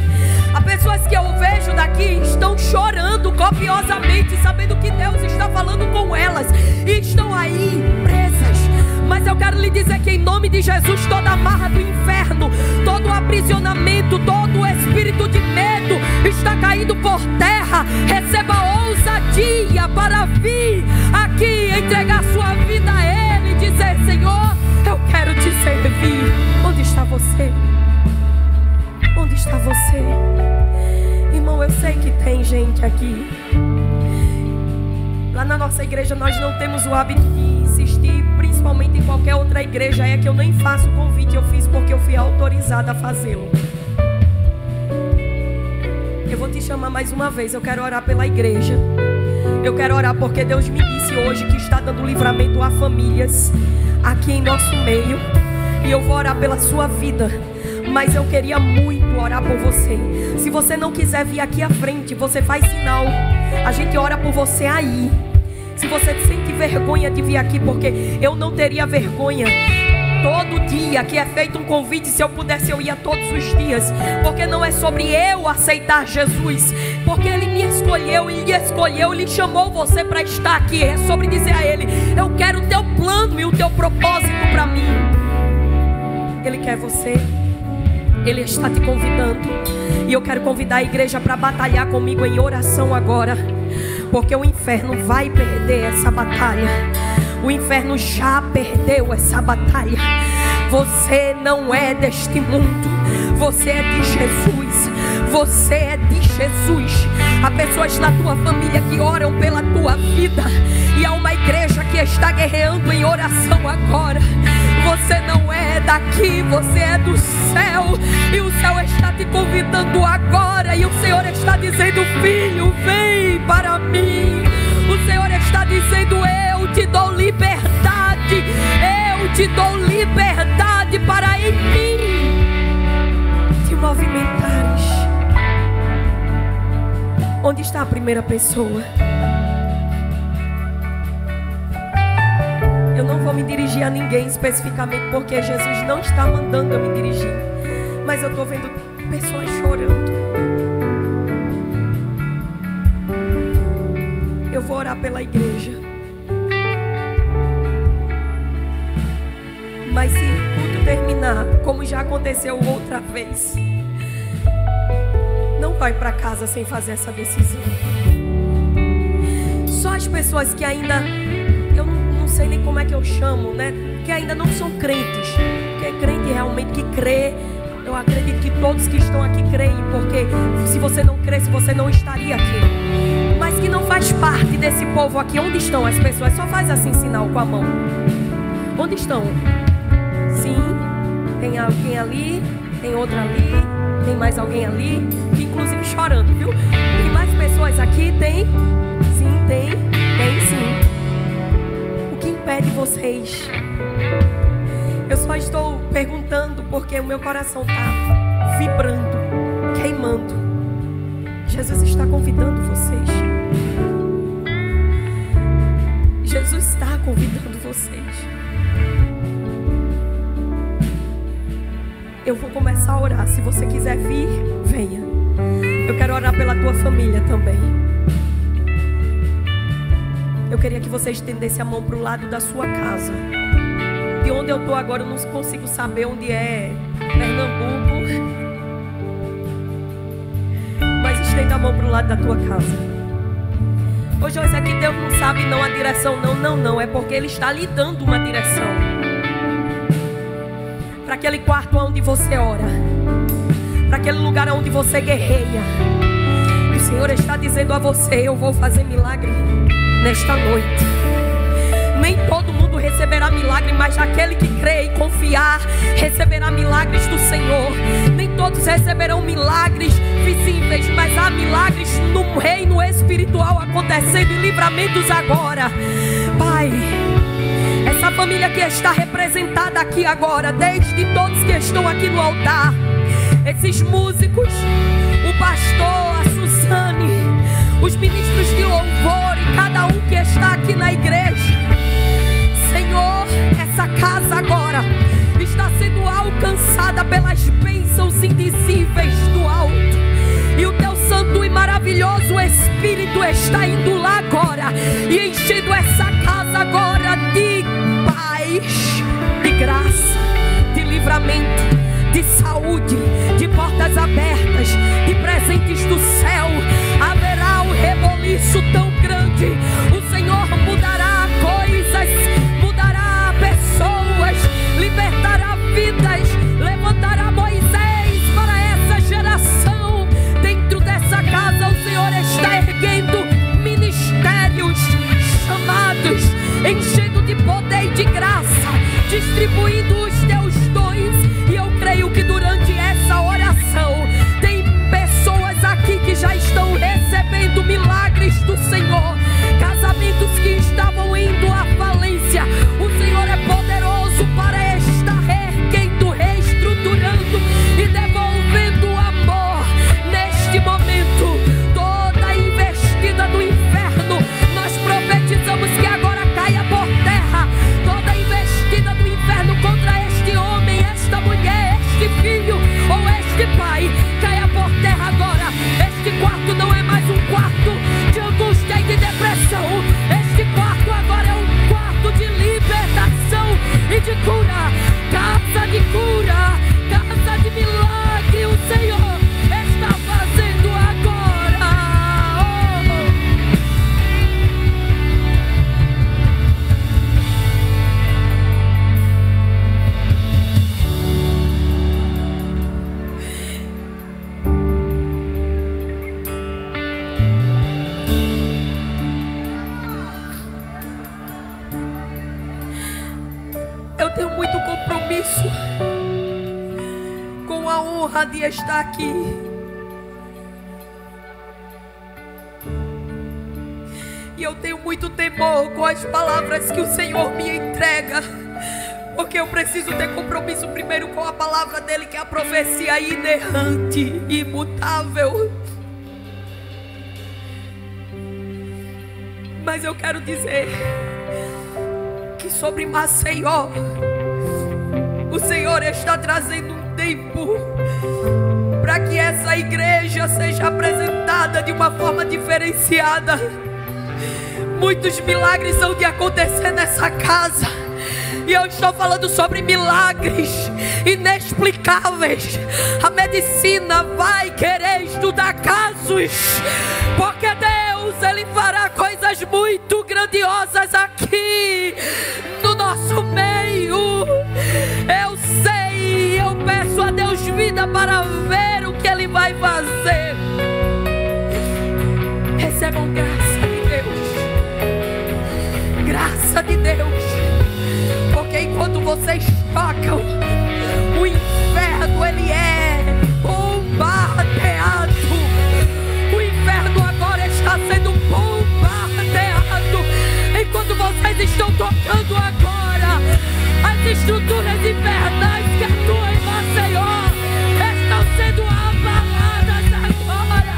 Há pessoas que eu vejo daqui estão chorando copiosamente, sabendo que Deus está falando com elas e estão aí presas. Mas eu quero lhe dizer que em nome de Jesus, toda amarra do inferno, todo o aprisionamento, todo o espírito de medo está caído por terra. Receba ousadia para vir aqui, entregar sua vida a Ele e dizer: Senhor, eu quero te servir. Onde está você? Onde está você? Irmão, eu sei que tem gente aqui. Lá na nossa igreja nós não temos o hábito de insistir, principalmente em qualquer outra igreja, é que eu nem faço o convite. Eu fiz porque eu fui autorizada a fazê-lo. Eu vou te chamar mais uma vez. Eu quero orar pela igreja. Eu quero orar porque Deus me disse hoje que está dando livramento a famílias aqui em nosso meio. E eu vou orar pela sua vida. Mas eu queria muito orar por você. Se você não quiser vir aqui à frente, você faz sinal. A gente ora por você aí. Se você sente vergonha de vir aqui, porque eu não teria vergonha. Todo dia que é feito um convite, se eu pudesse eu ia todos os dias. Porque não é sobre eu aceitar Jesus, porque Ele me escolheu, Ele escolheu, Ele chamou você para estar aqui. É sobre dizer a Ele: eu quero o teu plano e o teu propósito para mim. Ele quer você. Ele está te convidando. E eu quero convidar a igreja para batalhar comigo em oração agora, porque o inferno vai perder essa batalha. O inferno já perdeu essa batalha. Você não é deste mundo. Você é de Jesus. Você é de Jesus. Há pessoas na tua família que oram pela tua vida. E há uma igreja que está guerreando em oração agora. Você não é daqui, você é do céu. E o céu está te convidando agora. E o Senhor está dizendo: filho, vem para mim. O Senhor está dizendo: eu te dou liberdade. Eu te dou liberdade para em mim te movimentares. Onde está a primeira pessoa? Eu não vou me dirigir a ninguém especificamente, porque Jesus não está mandando eu me dirigir. Mas eu estou vendo pessoas chorando. Eu vou orar pela igreja. Mas se o culto terminar, como já aconteceu outra vez, não vai para casa sem fazer essa decisão. Só as pessoas que ainda, eu não sei nem como é que eu chamo, né? Que ainda não são crentes. Porque crente realmente que crê Eu acredito que todos que estão aqui creem, porque se você não cresce, você não estaria aqui. Mas que não faz parte desse povo aqui. Onde estão as pessoas? Só faz assim, sinal com a mão. Onde estão? Sim, tem alguém ali, tem outra ali, tem mais alguém ali, inclusive chorando, viu? Tem mais pessoas aqui? Tem? Sim, tem sim. O que impede vocês? Eu só estou perguntando porque o meu coração está vibrando, queimando. Jesus está convidando vocês. Jesus está convidando vocês. Eu vou começar a orar. Se você quiser vir, venha. Eu quero orar pela tua família também. Eu queria que você estendesse a mão para o lado da sua casa. De onde eu estou agora, eu não consigo saber onde é Pernambuco. Mas estenda a mão para o lado da tua casa. Hoje aqui Deus não sabe não a direção, não. É porque Ele está lhe dando uma direção. Para aquele quarto onde você ora, para aquele lugar onde você guerreia. O Senhor está dizendo a você: eu vou fazer milagre nesta noite. Nem todo mundo receberá milagre, mas aquele que crê e confiar receberá milagres do Senhor. Nem todos receberão milagres visíveis, mas há milagres no reino espiritual acontecendo, e livramentos agora. Pai, essa família que está representada aqui agora, desde todos que estão aqui no altar, esses músicos, o pastor, a Suzane, os ministros de louvor e cada um que está aqui na igreja. Senhor, essa casa agora está sendo alcançada pelas bênçãos indizíveis do alto. E o teu santo e maravilhoso Espírito está indo lá agora e enchendo essa casa agora de paz, de graça, de livramento, de saúde, de portas abertas, de presentes do céu. Haverá um reboliço tão grande. O Senhor mudará coisas, mudará pessoas, libertará vidas, levantará Moisés para essa geração. Dentro dessa casa o Senhor está erguendo ministérios, chamados, enchendo de poder e de graça, distribuindo os teus dons. E eu creio que durante essa oração tem pessoas aqui que já estão recebendo milagres do Senhor. Casamentos que estavam indo à falência, o Senhor é poderoso para estar reerguendo, reestruturando e devolvendo o amor. Neste momento, toda a investida do inferno, nós profetizamos que agora caia por terra. Toda a investida do inferno contra este homem, esta mulher, este filho ou este pai, caia por terra agora. Este quarto não é mais um quarto de angústia e de depressão. Este quarto agora é um quarto de libertação e de cura. Casa de cura, casa de milagre, o Senhor está fazendo agora. Eu tenho muito compromisso com a honra de estar aqui. E eu tenho muito temor com as palavras que o Senhor me entrega, porque eu preciso ter compromisso primeiro com a palavra dele, que é a profecia inerrante, imutável. Mas eu quero dizer que sobre Maceió, o Senhor está trazendo um tempo para que essa igreja seja apresentada de uma forma diferenciada. Muitos milagres vão de acontecer nessa casa. E eu estou falando sobre milagres inexplicáveis. A medicina vai querer estudar casos, porque Deus, Ele fará coisas muito grandiosas aqui no nosso meio. Eu sei, eu peço a Deus vida para ver o que Ele vai fazer. Recebam graça de Deus. Graça de Deus. Porque enquanto vocês tocam, o inferno ele é bombardeado. O inferno agora está sendo bombardeado. Enquanto vocês estão tocando agora, as estruturas infernais que atuam em Maceió estão sendo abaladas agora.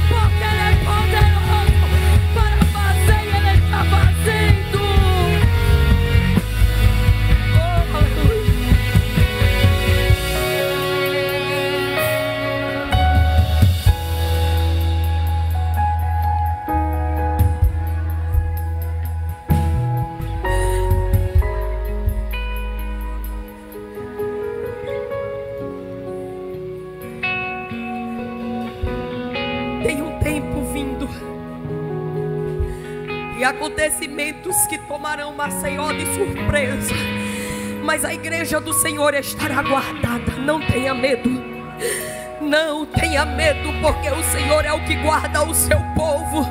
Porque Ele é poderoso para fazer e Ele está fazendo. Oh, aleluia. Tem um tempo vindo e acontecimentos que tomarão Maceió de surpresa, mas a igreja do Senhor estará guardada. Não tenha medo, não tenha medo, porque o Senhor é o que guarda o seu povo.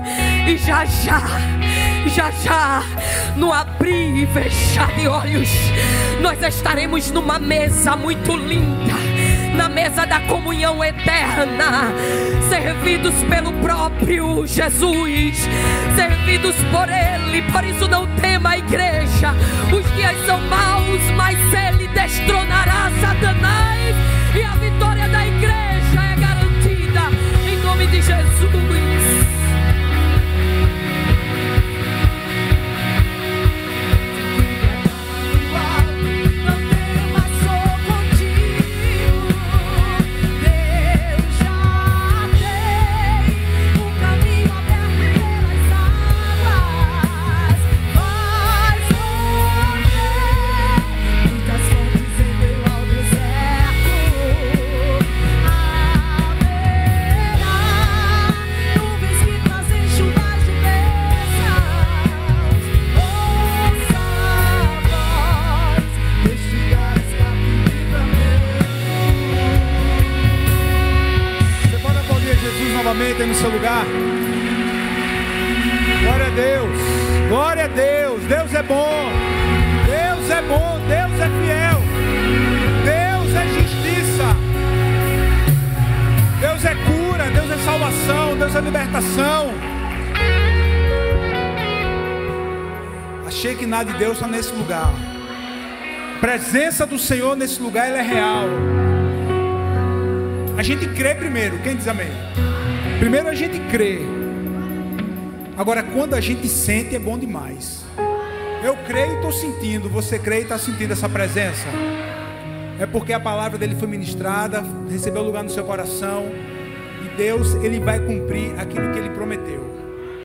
E já já, no abrir e fechar de olhos, nós estaremos numa mesa muito linda, na mesa da comunhão eterna, servidos pelo próprio Jesus, servidos por Ele. Por isso não tema a igreja. Os dias são maus, mas Ele destronará Satanás, e a vitória da igreja é garantida, em nome de Jesus. Aí no seu lugar. Glória a Deus, glória a Deus. Deus é bom, Deus é bom, Deus é fiel, Deus é justiça, Deus é cura, Deus é salvação, Deus é libertação. Achei que nada de Deus está nesse lugar. A presença do Senhor nesse lugar, ela é real. A gente crê primeiro, quem diz amém? Primeiro a gente crê. Agora quando a gente sente é bom demais. Eu creio e estou sentindo. Você crê e está sentindo essa presença? É porque a palavra dele foi ministrada, recebeu lugar no seu coração. E Deus, ele vai cumprir aquilo que ele prometeu.